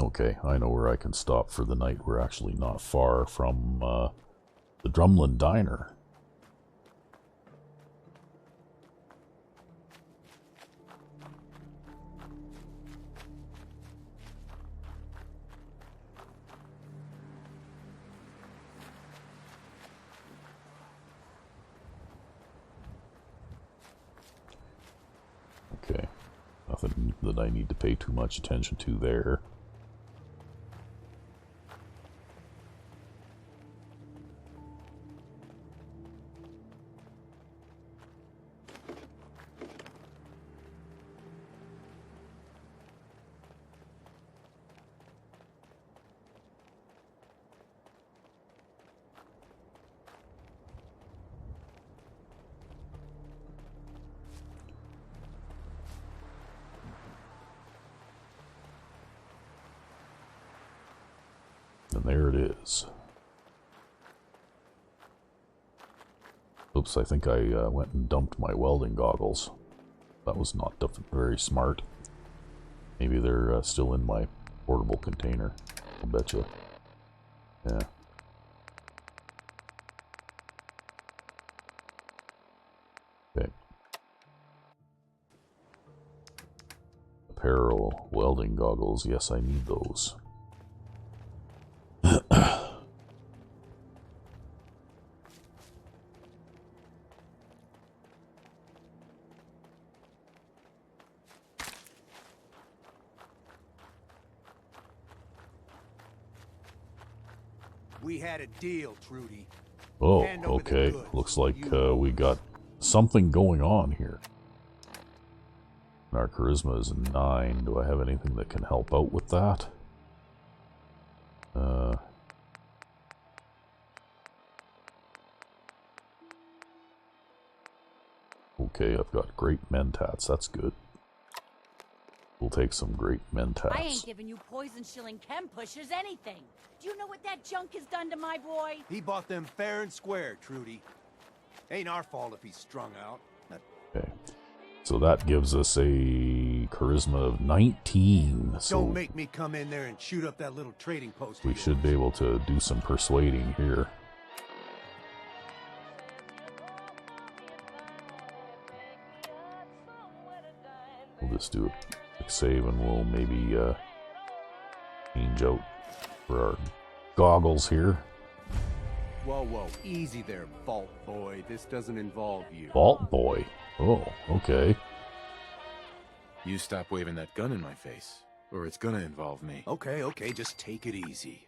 Okay, I know where I can stop for the night. We're actually not far from the Drumlin Diner. Okay, nothing that I need to pay too much attention to there. And there it is. Oops, I think I went and dumped my welding goggles. That was not very smart. Maybe they're still in my portable container. I'll bet you. Yeah. Okay. Apparel, welding goggles. Yes, I need those. We had a deal, Trudy. Oh, Hand over the okay. goods. Looks like You we got something going on here. Our charisma is 9. Do I have anything that can help out with that? Okay, I've got great mentats. That's good. We'll take some great mentats. I ain't giving you poison shilling chem pushers anything. Do you know what that junk has done to my boy? He bought them fair and square, Trudy. Ain't our fault if he's strung out. Okay. So that gives us a charisma of 19. So Don't make me come in there and shoot up that little trading post. we should be able to do some persuading here. We'll just do a quick save and we'll maybe change out for our goggles here. Whoa, whoa. Easy there, Vault Boy. This doesn't involve you. Vault Boy. Oh, okay. You stop waving that gun in my face, or it's gonna involve me. Okay, okay. Just take it easy.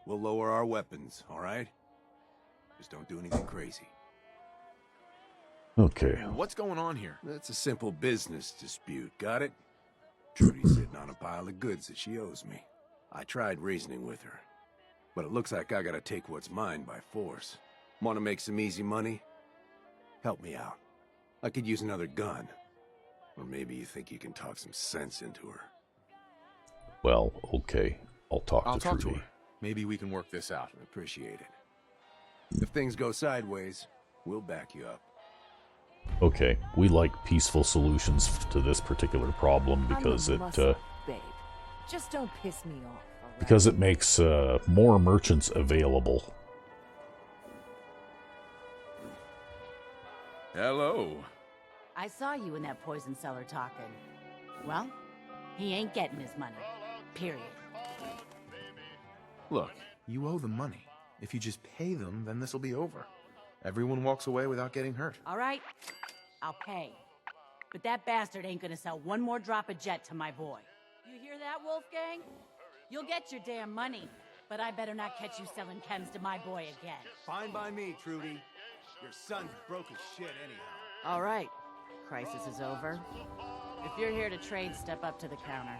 We'll lower our weapons, all right? Just don't do anything crazy. Okay. What's going on here? That's a simple business dispute, got it? Trudy's sitting on a pile of goods that she owes me. I tried reasoning with her, but it looks like I gotta take what's mine by force. Want to make some easy money? Help me out. I could use another gun. Or maybe you think you can talk some sense into her. Well, okay. I'll talk I'll to talk to Trudy. her. Maybe we can work this out. Appreciate it. If things go sideways, we'll back you up. Okay, we like peaceful solutions to this particular problem because I'm a it muscle, babe. Just don't piss me off. all right? because it makes more merchants available. Hello. I saw you in that poison cellar talking. Well, he ain't getting his money. Period. Look, you owe them money. If you just pay them, then this'll be over. Everyone walks away without getting hurt. All right, I'll pay. But that bastard ain't gonna sell one more drop of jet to my boy. You hear that, Wolfgang? You'll get your damn money, but I better not catch you selling chems to my boy again. Fine by me, Trudy. Your son's broke as shit anyhow. All right, crisis is over. If you're here to trade, step up to the counter.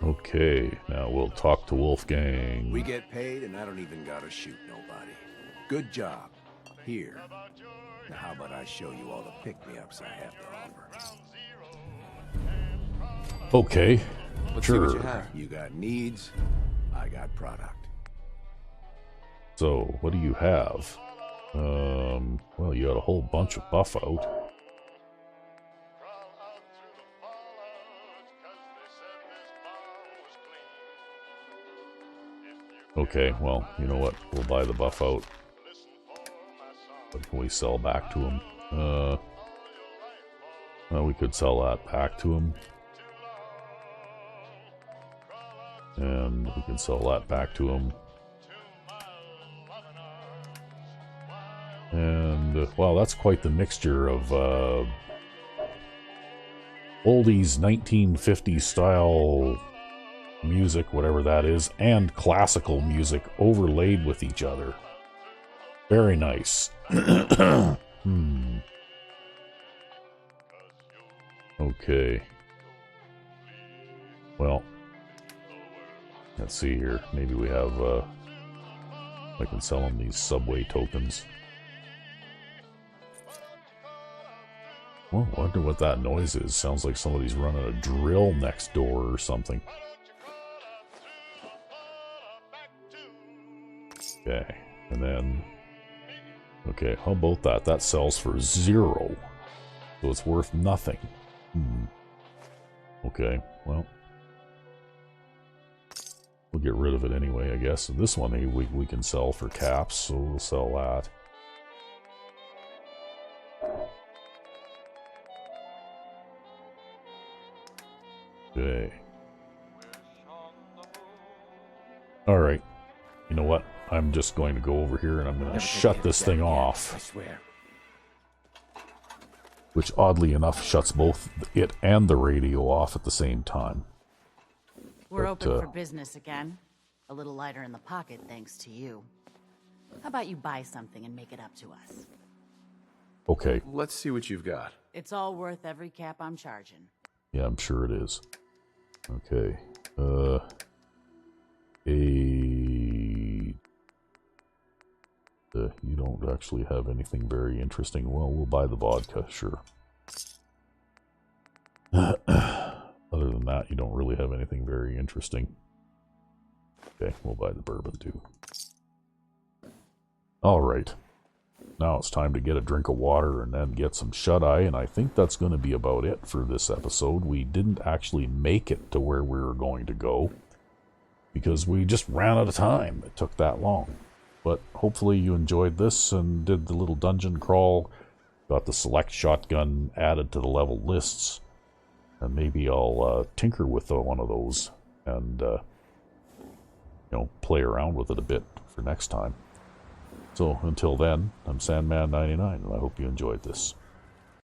Okay, now we'll talk to Wolfgang. We get paid and I don't even gotta shoot nobody. Good job. Here. Now how about I show you all the pick-me-ups I have to offer? Okay, Let's see what you sure. have. You got needs, I got product. So, what do you have? Well, you got a whole bunch of buff out. Okay, well, you know what? We'll buy the buff out. What can we sell back to him? Well, we could sell that back to him. And we can sell that back to him. And, well, that's quite the mixture of oldies 1950s style music, whatever that is, and classical music overlaid with each other. Very nice. Okay. Well, let's see here. Maybe we have, I can sell them these subway tokens. Well, I wonder what that noise is. Sounds like somebody's running a drill next door or something. Okay, and then... Okay, how about that? That sells for 0. So it's worth nothing. Okay, well... We'll get rid of it anyway, I guess. And this one we can sell for caps, so we'll sell that. Okay. Alright. You know what? I'm just going to go over here and I'm going to shut this thing off. I swear. Which, oddly enough, shuts both it and the radio off at the same time. We're open for business again. A little lighter in the pocket, thanks to you. How about you buy something and make it up to us? Okay. Let's see what you've got. It's all worth every cap I'm charging. Yeah, I'm sure it is. Okay. You don't actually have anything very interesting. Well, we'll buy the vodka, sure. Other than that, you don't really have anything very interesting. Okay, we'll buy the bourbon too. Alright. Now it's time to get a drink of water and then get some shut-eye, and I think that's going to be about it for this episode. We didn't actually make it to where we were going to go because we just ran out of time. It took that long. But hopefully you enjoyed this and did the little dungeon crawl, got the select shotgun added to the level lists, and maybe I'll tinker with one of those and play around with it a bit for next time. So until then, I'm Sandman99, and I hope you enjoyed this.